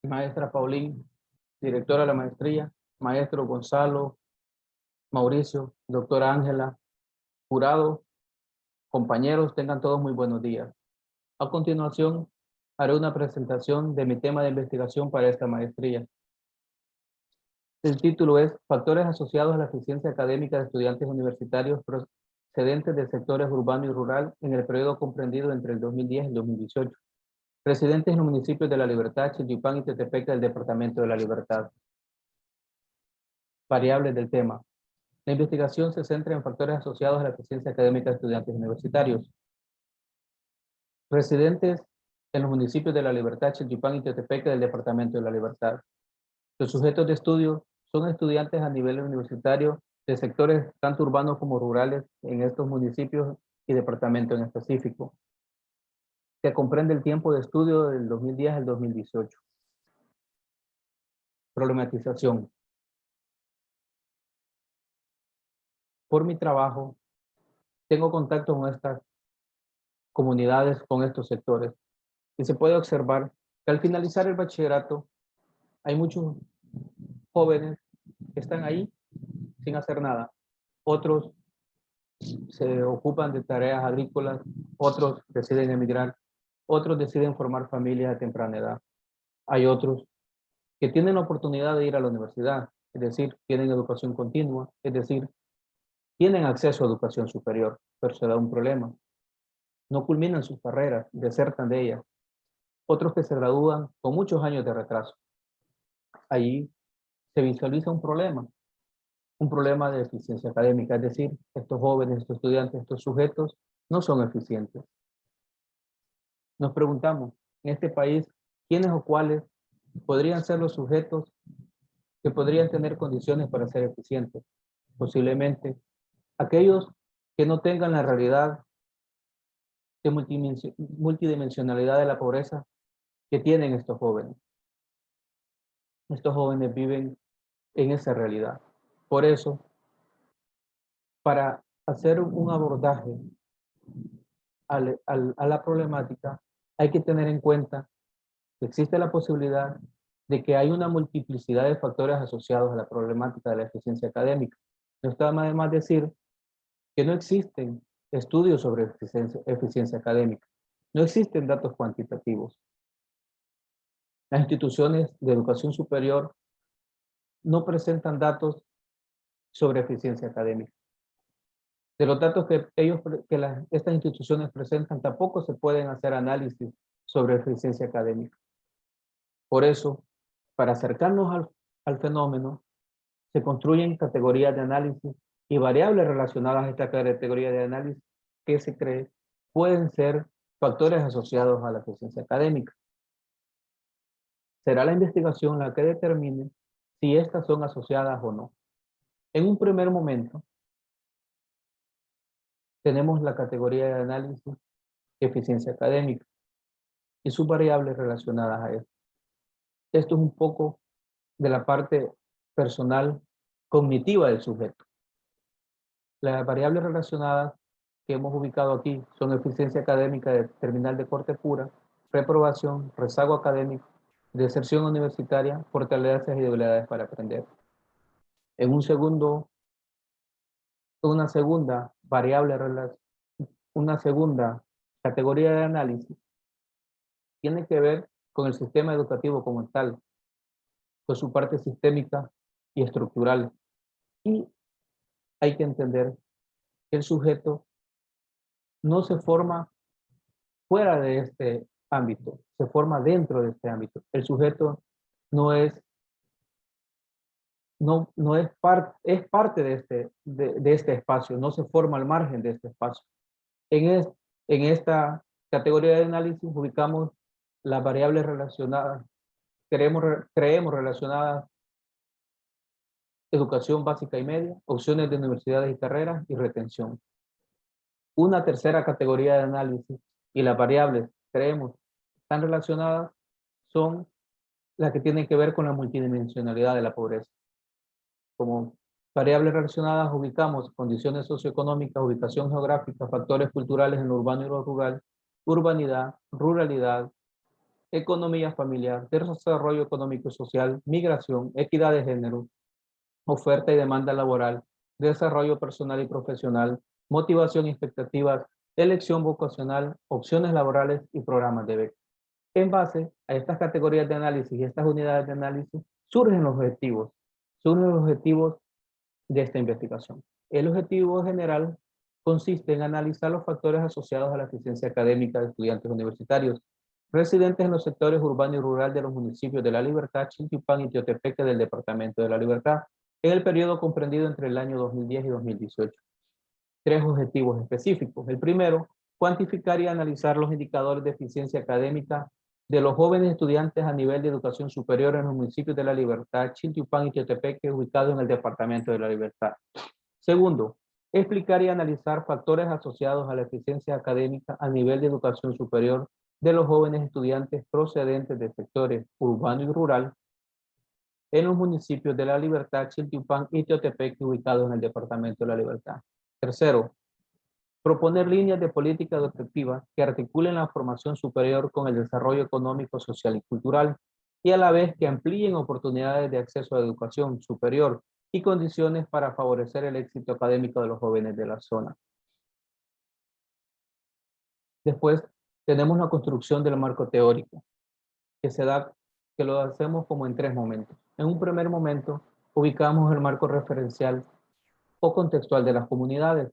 maestra Paulín, directora de la maestría, maestro Gonzalo, Mauricio, doctora Ángela, jurado, compañeros, tengan todos muy buenos días. A continuación, haré una presentación de mi tema de investigación para esta maestría. El título es Factores asociados a la eficiencia académica de estudiantes universitarios procedentes de sectores urbano y rural en el periodo comprendido entre el 2010 y el 2018. Residentes en los municipios de La Libertad, Chiltepán y Tetepeca del Departamento de La Libertad. Variables del tema. La investigación se centra en factores asociados a la eficiencia académica de estudiantes universitarios. Residentes en los municipios de La Libertad, Chiltepán y Tetepeca del Departamento de La Libertad. Los sujetos de estudio son estudiantes a nivel universitario de sectores tanto urbanos como rurales en estos municipios y departamentos en específico, que comprende el tiempo de estudio del 2010 al 2018. Problematización. Por mi trabajo, tengo contacto con estas comunidades, con estos sectores, y se puede observar que al finalizar el bachillerato hay muchos jóvenes que están ahí sin hacer nada. Otros se ocupan de tareas agrícolas, otros deciden emigrar, otros deciden formar familias a temprana edad. Hay otros que tienen la oportunidad de ir a la universidad, es decir, tienen educación continua, es decir, tienen acceso a educación superior, pero se da un problema. No culminan sus carreras, desertan de ellas. Otros que se gradúan con muchos años de retraso. Allí se visualiza un problema de eficiencia académica, es decir, estos jóvenes, estos estudiantes, estos sujetos no son eficientes. Nos preguntamos, en este país, ¿quiénes o cuáles podrían ser los sujetos que podrían tener condiciones para ser eficientes? Posiblemente aquellos que no tengan la realidad de multidimensionalidad de la pobreza que tienen estos jóvenes. Estos jóvenes viven en esa realidad. Por eso, para hacer un abordaje a la problemática, hay que tener en cuenta que existe la posibilidad de que hay una multiplicidad de factores asociados a la problemática de la eficiencia académica. No está más decir que no existen estudios sobre eficiencia académica. No existen datos cuantitativos. Las instituciones de educación superior no presentan datos sobre eficiencia académica. De los datos que estas instituciones presentan, tampoco se pueden hacer análisis sobre eficiencia académica. Por eso, para acercarnos al fenómeno, se construyen categorías de análisis y variables relacionadas a esta categoría de análisis que se cree pueden ser factores asociados a la eficiencia académica. Será la investigación la que determine si estas son asociadas o no. En un primer momento, tenemos la categoría de análisis eficiencia académica y sus variables relacionadas a esto. Esto es un poco de la parte personal cognitiva del sujeto. Las variables relacionadas que hemos ubicado aquí son eficiencia académica de terminal de corte pura, reprobación, rezago académico, deserción universitaria, fortalezas y debilidades para aprender. En una segunda variable, una segunda categoría de análisis tiene que ver con el sistema educativo como tal, con su parte sistémica y estructural. Y hay que entender que el sujeto no se forma fuera de este ámbito, se forma dentro de este ámbito. El sujeto no es parte de este espacio, no se forma al margen de este espacio. En esta categoría de análisis ubicamos las variables relacionadas, creemos relacionadas: educación básica y media, opciones de universidades y carreras y retención. Una tercera categoría de análisis y las variables creemos están relacionadas son las que tienen que ver con la multidimensionalidad de la pobreza. Como variables relacionadas ubicamos condiciones socioeconómicas, ubicación geográfica, factores culturales en lo urbano y lo rural, urbanidad, ruralidad, economía familiar, desarrollo económico y social, migración, equidad de género, oferta y demanda laboral, desarrollo personal y profesional, motivación y expectativas, elección vocacional, opciones laborales y programas de beca. En base a estas categorías de análisis y estas unidades de análisis, surgen los objetivos de esta investigación. El objetivo general consiste en analizar los factores asociados a la eficiencia académica de estudiantes universitarios residentes en los sectores urbano y rural de los municipios de La Libertad, Chiltepán y Teotepeque del Departamento de La Libertad, en el periodo comprendido entre el año 2010 y 2018. Tres objetivos específicos. El primero, cuantificar y analizar los indicadores de eficiencia académica de los jóvenes estudiantes a nivel de educación superior en los municipios de La Libertad, Chiltepán y Teotepeque, ubicados en el Departamento de La Libertad. Segundo, explicar y analizar factores asociados a la eficiencia académica a nivel de educación superior de los jóvenes estudiantes procedentes de sectores urbano y rural en los municipios de La Libertad, Chiltepán y Teotepeque, ubicados en el Departamento de La Libertad. Tercero, proponer líneas de política educativa que articulen la formación superior con el desarrollo económico, social y cultural, y a la vez que amplíen oportunidades de acceso a educación superior y condiciones para favorecer el éxito académico de los jóvenes de la zona. Después, tenemos la construcción del marco teórico, que lo hacemos como en tres momentos. En un primer momento, ubicamos el marco referencial o contextual de las comunidades,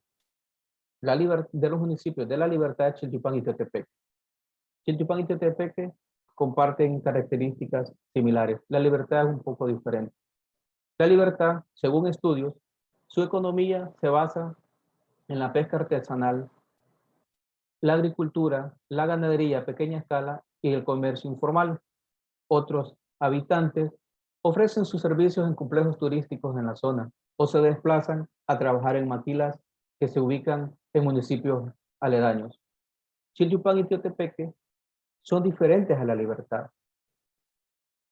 de los municipios de La Libertad, Chiltepán y Teotepeque. Chiltepán y Teotepeque comparten características similares. La Libertad es un poco diferente. La Libertad, según estudios, su economía se basa en la pesca artesanal, la agricultura, la ganadería a pequeña escala y el comercio informal. Otros habitantes ofrecen sus servicios en complejos turísticos en la zona o se desplazan a trabajar en maquilas que se ubican en municipios aledaños. Chiltepán y Teotepeque son diferentes a La Libertad.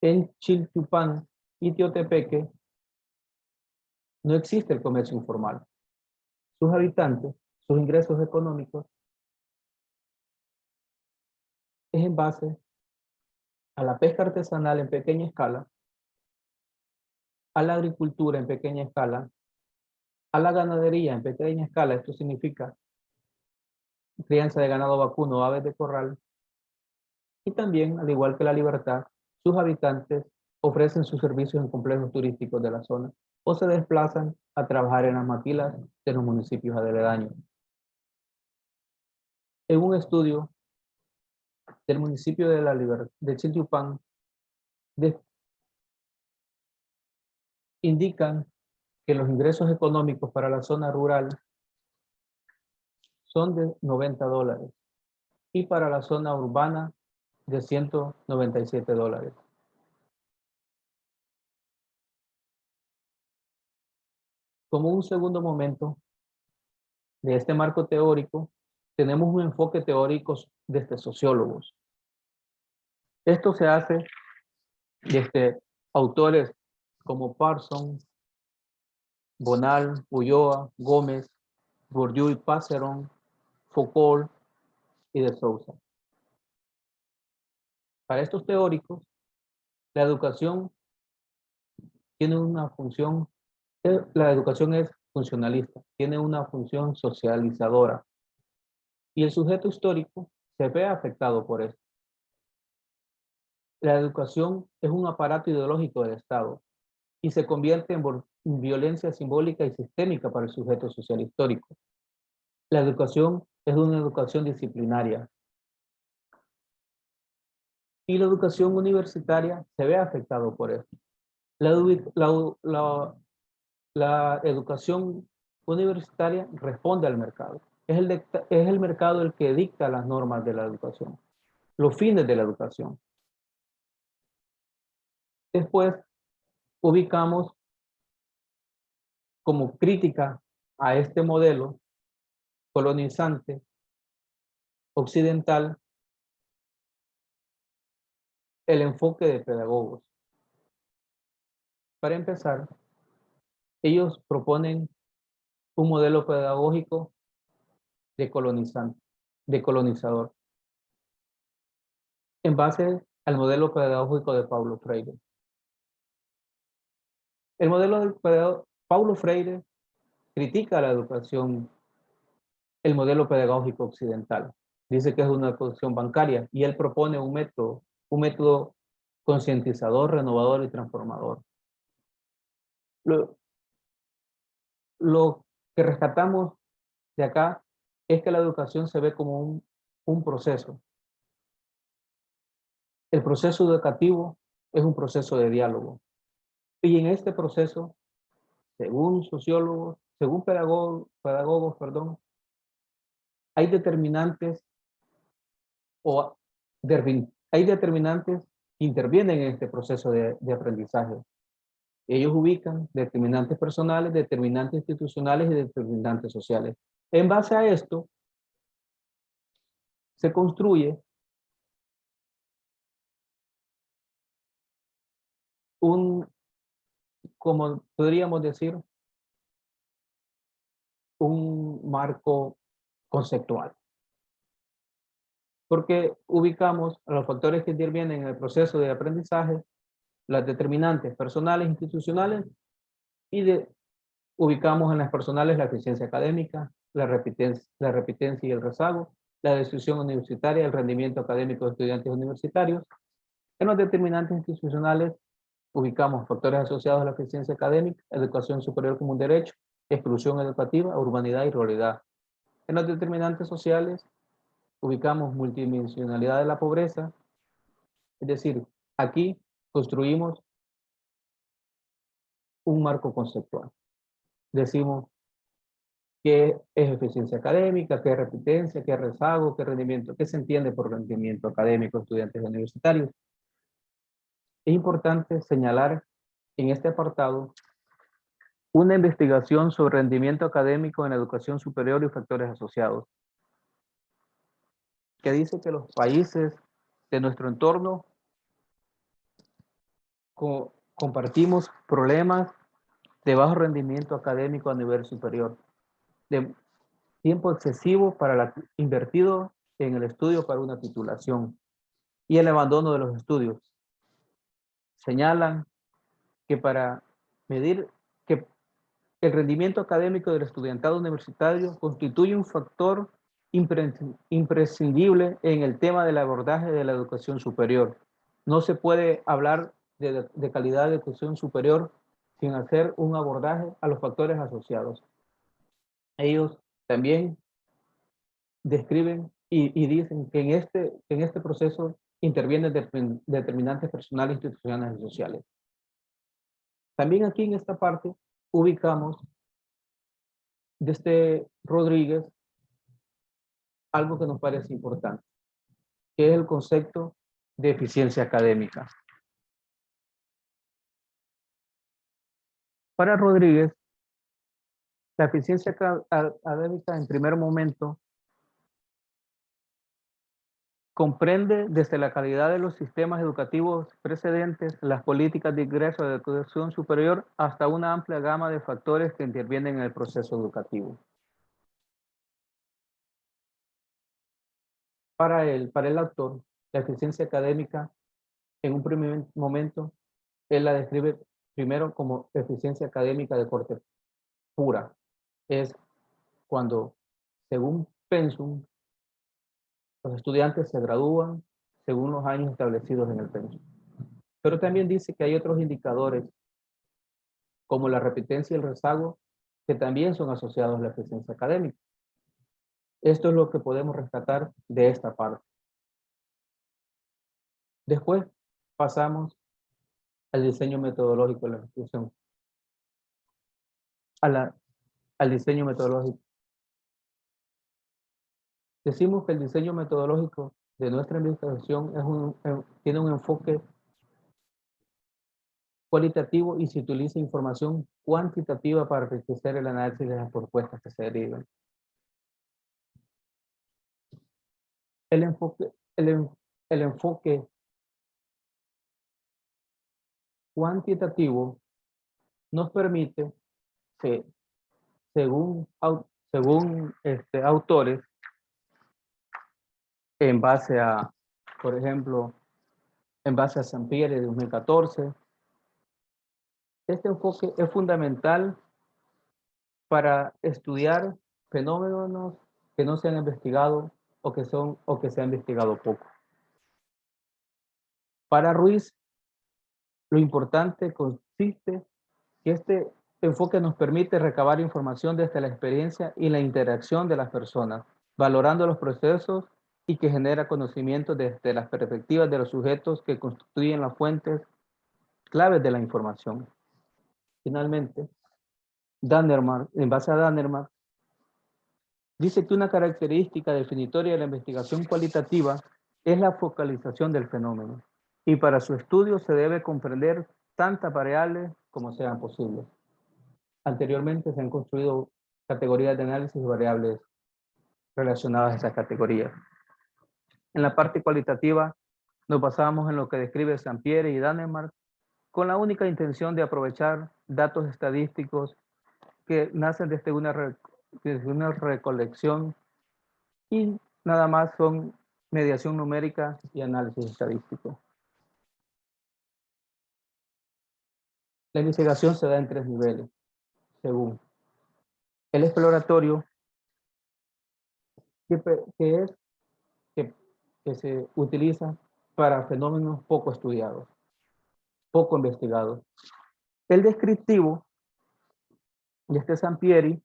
En Chiltepán y Teotepeque no existe el comercio informal. Sus habitantes, sus ingresos económicos es en base a la pesca artesanal en pequeña escala, a la agricultura en pequeña escala, a la ganadería en pequeña escala. Esto significa crianza de ganado vacuno o aves de corral. Y también, al igual que La Libertad, sus habitantes ofrecen sus servicios en complejos turísticos de la zona o se desplazan a trabajar en las maquilas de los municipios aledaños. En un estudio del municipio de La Libertad, de Chiltepán, indican que los ingresos económicos para la zona rural son de $90 y para la zona urbana de $197. Como un segundo momento de este marco teórico, tenemos un enfoque teórico desde sociólogos. Esto se hace desde autores como Parsons, Bonal, Ulloa, Gómez, Bourdieu y Passeron, Foucault y de Souza. Para estos teóricos, la educación tiene una función, la educación es funcionalista, tiene una función socializadora y el sujeto histórico se ve afectado por esto. La educación es un aparato ideológico del Estado y se convierte en violencia simbólica y sistémica para el sujeto social histórico. La educación es una educación disciplinaria y la educación universitaria se ve afectado por esto. La educación universitaria responde al mercado. Es el mercado el que dicta las normas de la educación, los fines de la educación. Después ubicamos como crítica a este modelo colonizante occidental el enfoque de pedagogos. Para empezar, ellos proponen un modelo pedagógico de colonizador, en base al modelo pedagógico de Paulo Freire. El modelo de Paulo Freire critica la educación, el modelo pedagógico occidental. Dice que es una educación bancaria y él propone un método concientizador, renovador y transformador. Lo que rescatamos de acá es que la educación se ve como un proceso. El proceso educativo es un proceso de diálogo. Y en este proceso, según sociólogos, según pedagogos, hay determinantes o hay determinantes que intervienen en este proceso de aprendizaje. Ellos ubican determinantes personales, determinantes institucionales y determinantes sociales. En base a esto, se construye como podríamos decir, un marco conceptual. Porque ubicamos a los factores que intervienen en el proceso de aprendizaje, las determinantes personales, institucionales, y ubicamos en las personales la eficiencia académica, la repitencia y el rezago, la destrucción universitaria, el rendimiento académico de estudiantes universitarios. En los determinantes institucionales ubicamos factores asociados a la eficiencia académica, educación superior como un derecho, exclusión educativa, urbanidad y ruralidad. En los determinantes sociales ubicamos multidimensionalidad de la pobreza, es decir, aquí construimos un marco conceptual. Decimos qué es eficiencia académica, qué es repitencia, qué es rezago, qué rendimiento, qué se entiende por rendimiento académico de estudiantes universitarios. Es importante señalar en este apartado una investigación sobre rendimiento académico en la educación superior y factores asociados, que dice que los países de nuestro entorno compartimos problemas de bajo rendimiento académico a nivel superior, de tiempo excesivo invertido en el estudio para una titulación y el abandono de los estudios. Señalan que para medir que el rendimiento académico del estudiantado universitario constituye un factor imprescindible en el tema del abordaje de la educación superior. No se puede hablar de calidad de educación superior sin hacer un abordaje a los factores asociados. Ellos también describen y dicen que en este proceso intervienen determinantes personales, institucionales y sociales. También aquí en esta parte ubicamos desde Rodríguez algo que nos parece importante, que es el concepto de eficiencia académica. Para Rodríguez, la eficiencia académica en primer momento comprende desde la calidad de los sistemas educativos precedentes, las políticas de ingreso de educación superior, hasta una amplia gama de factores que intervienen en el proceso educativo. Para el autor, la eficiencia académica en un primer momento, él la describe primero como eficiencia académica de corte pura. Es cuando, según pensum, los estudiantes se gradúan según los años establecidos en el pensum. Pero también dice que hay otros indicadores, como la repitencia y el rezago, que también son asociados a la eficiencia académica. Esto es lo que podemos rescatar de esta parte. Después pasamos al diseño metodológico de la institución. Al diseño metodológico. Decimos que el diseño metodológico de nuestra investigación tiene un enfoque cualitativo y se utiliza información cuantitativa para enriquecer el análisis de las propuestas que se derivan. El enfoque cuantitativo nos permite que, según autores, en base a, por ejemplo, en base a Sampieri de 2014. Este enfoque es fundamental para estudiar fenómenos que no se han investigado o que se han investigado poco. Para Ruiz, lo importante consiste que este enfoque nos permite recabar información desde la experiencia y la interacción de las personas, valorando los procesos y que genera conocimiento desde las perspectivas de los sujetos que constituyen las fuentes claves de la información. Finalmente, Dannermark, en base a Dannermark, dice que una característica definitoria de la investigación cualitativa es la focalización del fenómeno, y para su estudio se debe comprender tantas variables como sean posibles. Anteriormente se han construido categorías de análisis de variables relacionadas a esas categorías. En la parte cualitativa nos basamos en lo que describe Sampieri y Dannermark con la única intención de aprovechar datos estadísticos que nacen desde una recolección y nada más son mediación numérica y análisis estadístico. La investigación se da en 3 niveles, según el exploratorio, que es que se utiliza para fenómenos poco estudiados, poco investigados. El descriptivo, y este Sampieri,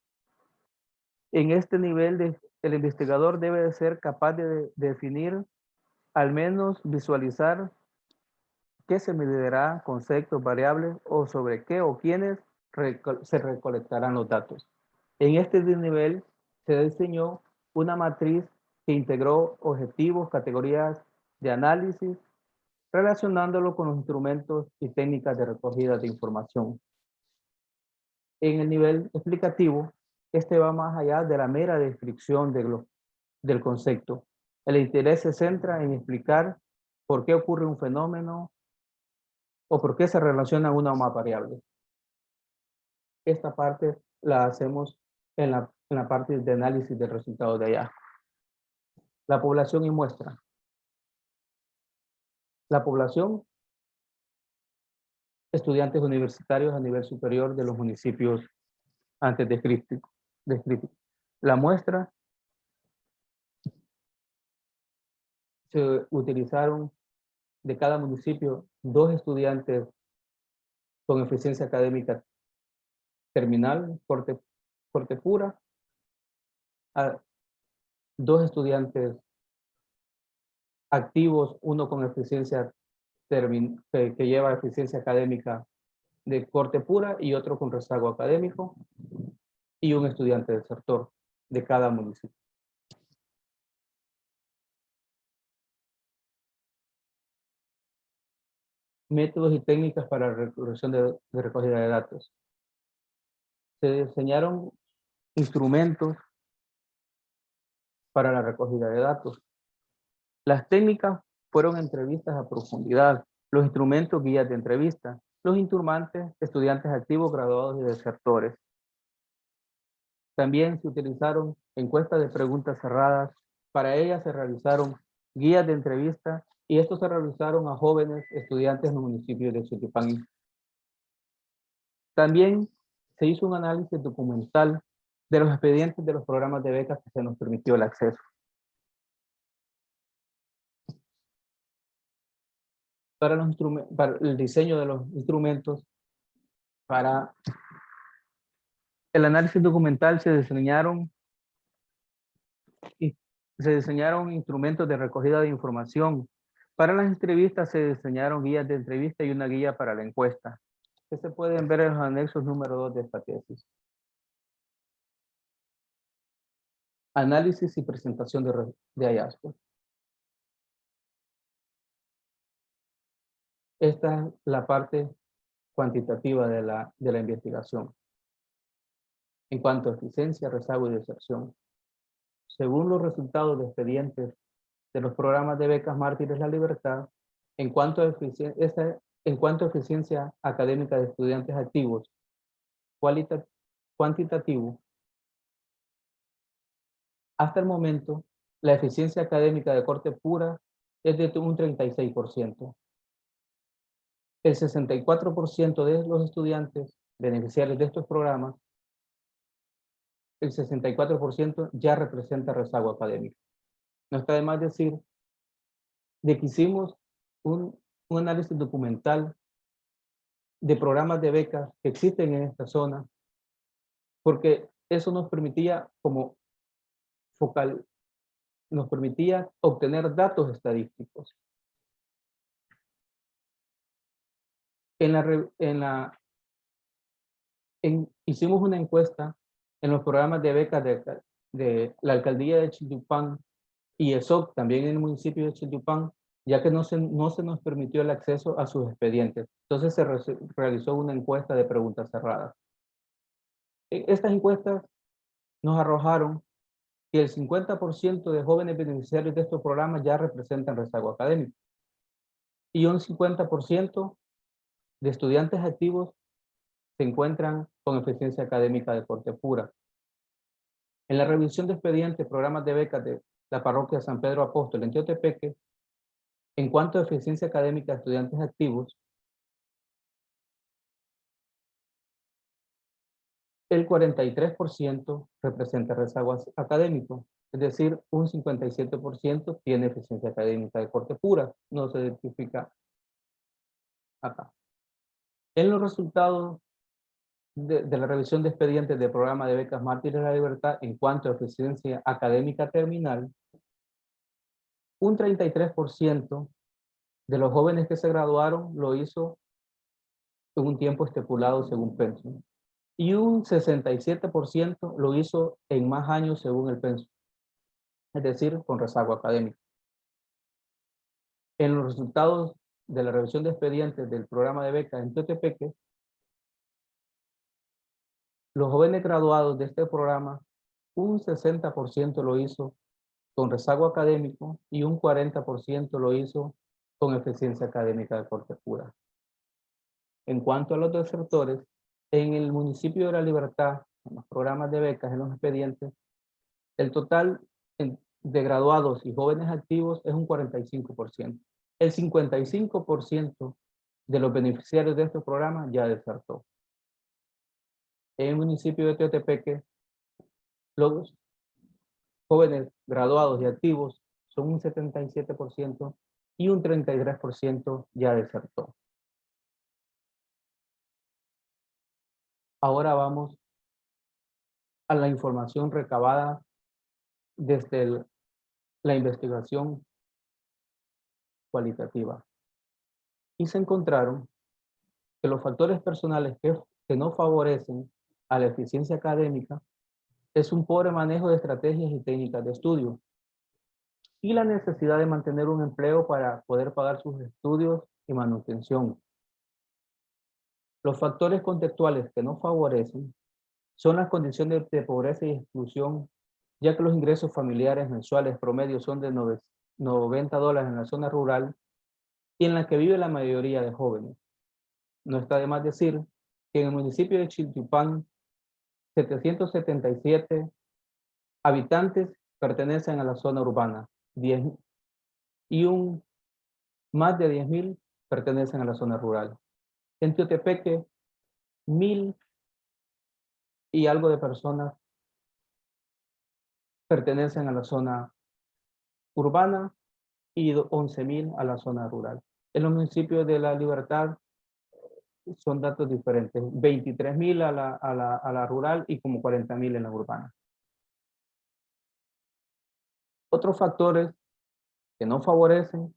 en este nivel el investigador debe de ser capaz de definir, al menos visualizar qué se medirá, conceptos, variables o sobre qué o quiénes se recolectarán los datos. En este nivel se diseñó una matriz que integró objetivos, categorías de análisis, relacionándolo con los instrumentos y técnicas de recogida de información. En el nivel explicativo, este va más allá de la mera descripción del concepto. El interés se centra en explicar por qué ocurre un fenómeno o por qué se relaciona una o más variables. Esta parte la hacemos en la parte de análisis del resultado de allá. La población y muestra. La población, estudiantes universitarios a nivel superior de los municipios antes descritos. La muestra, se utilizaron de cada municipio 2 estudiantes con eficiencia académica terminal, corte pura, a 2 estudiantes activos, uno con eficiencia que lleva eficiencia académica de corte pura y otro con rezago académico, y un estudiante desertor de cada municipio. Métodos y técnicas para la recolección de recogida de datos. Se diseñaron instrumentos para la recogida de datos. Las técnicas fueron entrevistas a profundidad, los instrumentos guías de entrevista, los informantes, estudiantes activos, graduados y desertores. También se utilizaron encuestas de preguntas cerradas. Para ellas se realizaron guías de entrevista y estos se realizaron a jóvenes estudiantes en los municipios de Xochipán. También se hizo un análisis documental de los expedientes de los programas de becas que se nos permitió el acceso. Para el diseño de los instrumentos, para el análisis documental se diseñaron instrumentos de recogida de información. Para las entrevistas se diseñaron guías de entrevista y una guía para la encuesta, que se pueden ver en los anexos número 2 de esta tesis. Análisis y presentación de hallazgos. Esta es la parte cuantitativa de la investigación. En cuanto a eficiencia, rezago y deserción. Según los resultados de expedientes de los programas de becas Mártires La Libertad, en cuanto a eficiencia académica de estudiantes activos, cuantitativo, hasta el momento, la eficiencia académica de corte pura es de un 36%. el 64% de los estudiantes beneficiarios de estos programas, el 64% ya representa rezago académico. No está de más decir de que hicimos un análisis documental de programas de becas que existen en esta zona, porque eso nos permitía nos permitía obtener datos estadísticos. Hicimos una encuesta en los programas de becas de la alcaldía de Chiltepán y ESOC, también en el municipio de Chiltepán, ya que no se nos permitió el acceso a sus expedientes. Entonces se realizó una encuesta de preguntas cerradas. Estas encuestas nos arrojaron que el 50% de jóvenes beneficiarios de estos programas ya representan rezago académico y un 50% de estudiantes activos se encuentran con eficiencia académica de corte pura. En la revisión de expedientes, programas de becas de la parroquia San Pedro Apóstol en Teotepeque, en cuanto a eficiencia académica de estudiantes activos, el 43% representa rezago académico, es decir, un 57% tiene eficiencia académica de corte pura, no se identifica acá. En los resultados de la revisión de expedientes del programa de becas Mártires de la Libertad en cuanto a eficiencia académica terminal, un 33% de los jóvenes que se graduaron lo hizo en un tiempo estipulado según pensum y un 67% lo hizo en más años según el pensum, es decir, con rezago académico. En los resultados de la revisión de expedientes del programa de becas en Teotepeque, los jóvenes graduados de este programa, un 60% lo hizo con rezago académico y un 40% lo hizo con eficiencia académica de corte pura. En cuanto a los desertores, en el municipio de La Libertad, en los programas de becas, en los expedientes, el total de graduados y jóvenes activos es un 45%. El 55% de los beneficiarios de estos programas ya desertó. En el municipio de Teotepeque, los jóvenes graduados y activos son un 77% y un 33% ya desertó. Ahora vamos a la información recabada desde la investigación cualitativa. Y se encontraron que los factores personales que no favorecen a la eficiencia académica es un pobre manejo de estrategias y técnicas de estudio y la necesidad de mantener un empleo para poder pagar sus estudios y manutención. Los factores contextuales que no favorecen son las condiciones de pobreza y exclusión, ya que los ingresos familiares mensuales promedio son de $90 en la zona rural y en la que vive la mayoría de jóvenes. No está de más decir que en el municipio de Chiltepán, 777 habitantes pertenecen a la zona urbana, más de 10,000 pertenecen a la zona rural. En Teotepeque, 1,000 y algo de personas pertenecen a la zona urbana y 11,000 a la zona rural. En los municipios de La Libertad son datos diferentes, 23,000 a la rural y como 40,000 en la urbana. Otros factores que no favorecen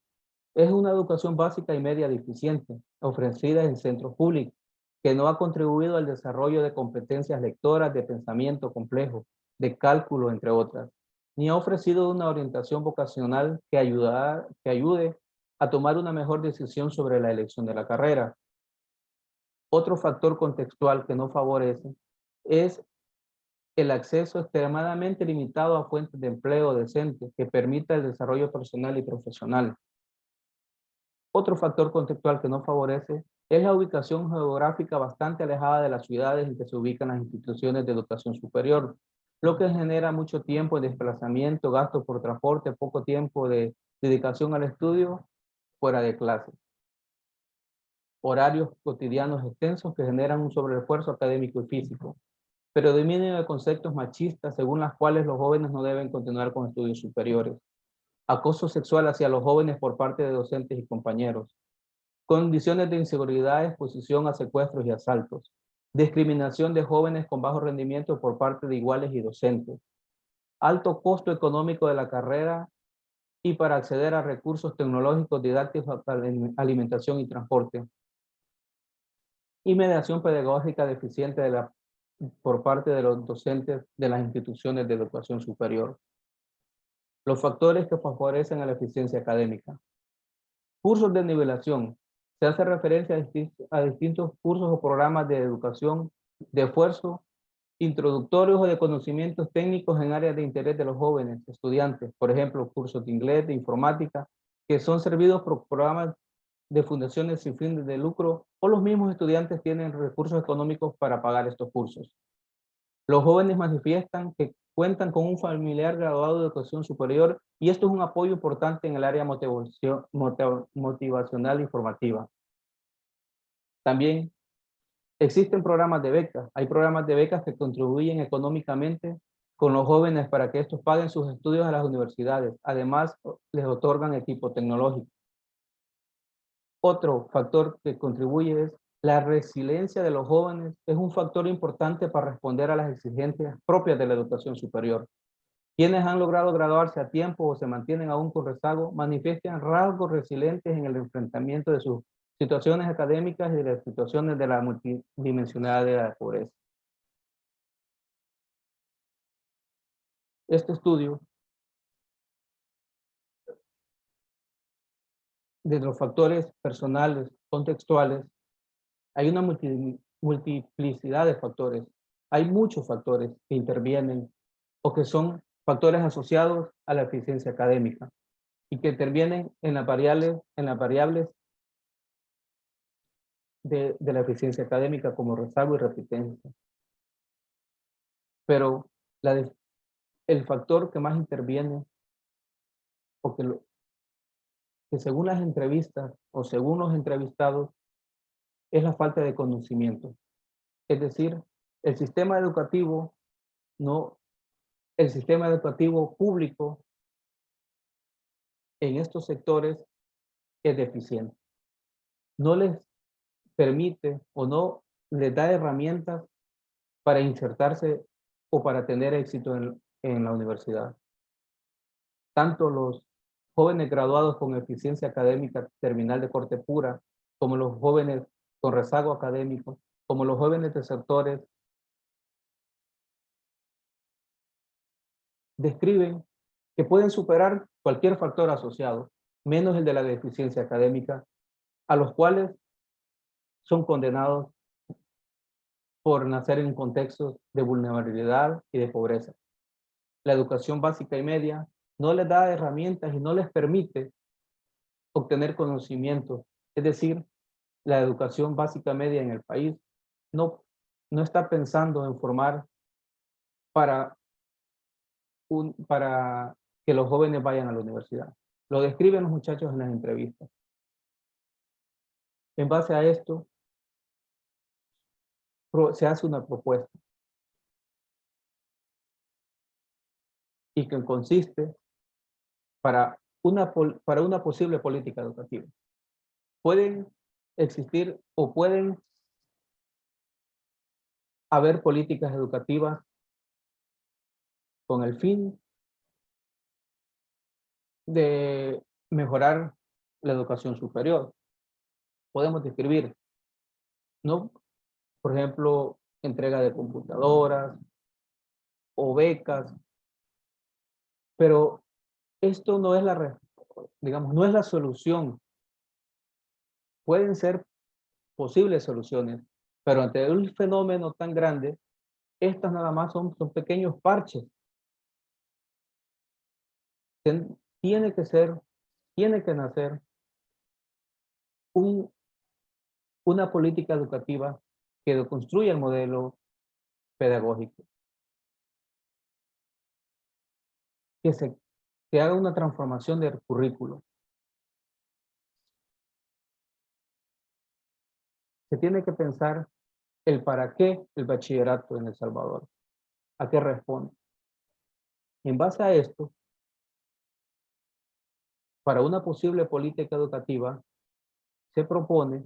es una educación básica y media deficiente, ofrecida en centros públicos, que no ha contribuido al desarrollo de competencias lectoras, de pensamiento complejo, de cálculo, entre otras, ni ha ofrecido una orientación vocacional que ayude a tomar una mejor decisión sobre la elección de la carrera. Otro factor contextual que no favorece es el acceso extremadamente limitado a fuentes de empleo decentes que permita el desarrollo personal y profesional. Otro factor contextual que no favorece es la ubicación geográfica bastante alejada de las ciudades en que se ubican las instituciones de educación superior, lo que genera mucho tiempo de desplazamiento, gasto por transporte, poco tiempo de dedicación al estudio fuera de clase. horarios cotidianos extensos que generan un sobreesfuerzo académico y físico, predominio de conceptos machistas según las cuales los jóvenes no deben continuar con estudios superiores, acoso sexual hacia los jóvenes por parte de docentes y compañeros, condiciones de inseguridad, exposición a secuestros y asaltos, discriminación de jóvenes con bajo rendimiento por parte de iguales y docentes, alto costo económico de la carrera y para acceder a recursos tecnológicos, didácticos, alimentación y transporte, y mediación pedagógica deficiente por parte de los docentes de las instituciones de educación superior. Los factores que favorecen a la eficiencia académica. Cursos de nivelación. Se hace referencia a distintos cursos o programas de educación de esfuerzo introductorios o de conocimientos técnicos en áreas de interés de los jóvenes estudiantes, por ejemplo, cursos de inglés, de informática, que son servidos por programas de fundaciones sin fines de lucro o los mismos estudiantes tienen recursos económicos para pagar estos cursos. Los jóvenes manifiestan que cuentan con un familiar graduado de educación superior y esto es un apoyo importante en el área motivacional y formativa. También existen programas de becas. Hay programas de becas que contribuyen económicamente con los jóvenes para que estos paguen sus estudios a las universidades. Además, les otorgan equipo tecnológico. Otro factor que contribuye es la resiliencia de los jóvenes. Es un factor importante para responder a las exigencias propias de la educación superior. Quienes han logrado graduarse a tiempo o se mantienen aún con rezago, manifiestan rasgos resilientes en el enfrentamiento de sus situaciones académicas y de las situaciones de la multidimensionalidad de la pobreza. Este estudio de los factores personales, contextuales, hay una multiplicidad de factores. Hay muchos factores que intervienen o que son factores asociados a la eficiencia académica y que intervienen en las variables de la eficiencia académica como rezago y repitencia. Pero el factor que más interviene o que según las entrevistas o según los entrevistados es la falta de conocimiento. Es decir, el sistema educativo no, el sistema educativo público en estos sectores es deficiente. No les permite o no les da herramientas para insertarse o para tener éxito en la universidad. Tanto los jóvenes graduados con eficiencia académica terminal de corte pura, como los jóvenes con rezago académico, como los jóvenes desertores, describen que pueden superar cualquier factor asociado, menos el de la deficiencia académica, a los cuales son condenados por nacer en contextos de vulnerabilidad y de pobreza. La educación básica y media no les da herramientas y no les permite obtener conocimiento. Es decir, la educación básica media en el país no, no está pensando en formar para, para que los jóvenes vayan a la universidad. Lo describen los muchachos en las entrevistas. En base a esto, se hace una propuesta y que consiste para una posible política educativa. Pueden existir o pueden haber políticas educativas con el fin de mejorar la educación superior. Podemos describir, ¿no? Por ejemplo, entrega de computadoras o becas, pero esto no es digamos, no es la solución. Pueden ser posibles soluciones, pero ante un fenómeno tan grande, estas nada más son pequeños parches. Tiene que nacer una política educativa que construya el modelo pedagógico, que, que haga una transformación del currículo. Se tiene que pensar el para qué el bachillerato en El Salvador, a qué responde. En base a esto, para una posible política educativa, se propone,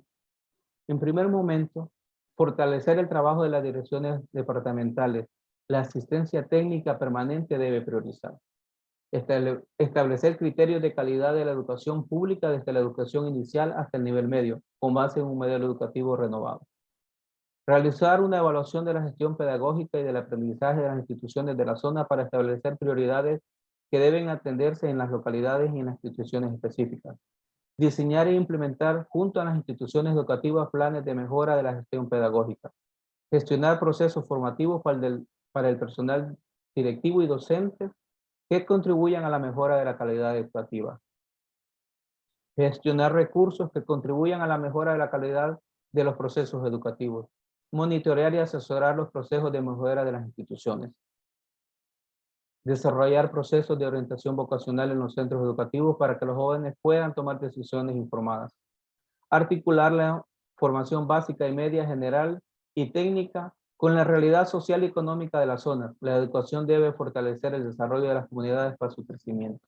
en primer momento, fortalecer el trabajo de las direcciones departamentales. La asistencia técnica permanente debe priorizar. Establecer criterios de calidad de la educación pública desde la educación inicial hasta el nivel medio, con base en un modelo educativo renovado. Realizar una evaluación de la gestión pedagógica y del aprendizaje de las instituciones de la zona para establecer prioridades que deben atenderse en las localidades y en las instituciones específicas. Diseñar e implementar junto a las instituciones educativas planes de mejora de la gestión pedagógica. Gestionar procesos formativos para el personal directivo y docente que contribuyan a la mejora de la calidad educativa. Gestionar recursos que contribuyan a la mejora de la calidad de los procesos educativos. Monitorear y asesorar los procesos de mejora de las instituciones. Desarrollar procesos de orientación vocacional en los centros educativos para que los jóvenes puedan tomar decisiones informadas. Articular la formación básica y media general y técnica con la realidad social y económica de la zona. La educación debe fortalecer el desarrollo de las comunidades para su crecimiento.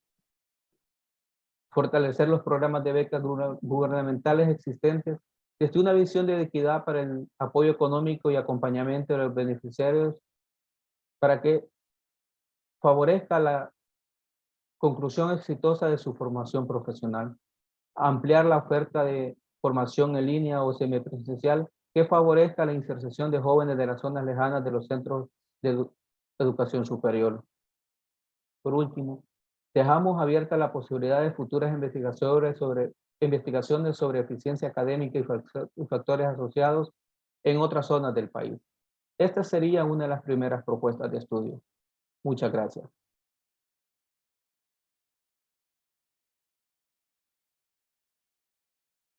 Fortalecer los programas de becas gubernamentales existentes desde una visión de equidad para el apoyo económico y acompañamiento de los beneficiarios para que favorezca la conclusión exitosa de su formación profesional. Ampliar la oferta de formación en línea o semipresencial que favorezca la inserción de jóvenes de las zonas lejanas de los centros de educación superior. Por último, dejamos abierta la posibilidad de futuras investigaciones sobre eficiencia académica y factores asociados en otras zonas del país. Esta sería una de las primeras propuestas de estudio. Muchas gracias.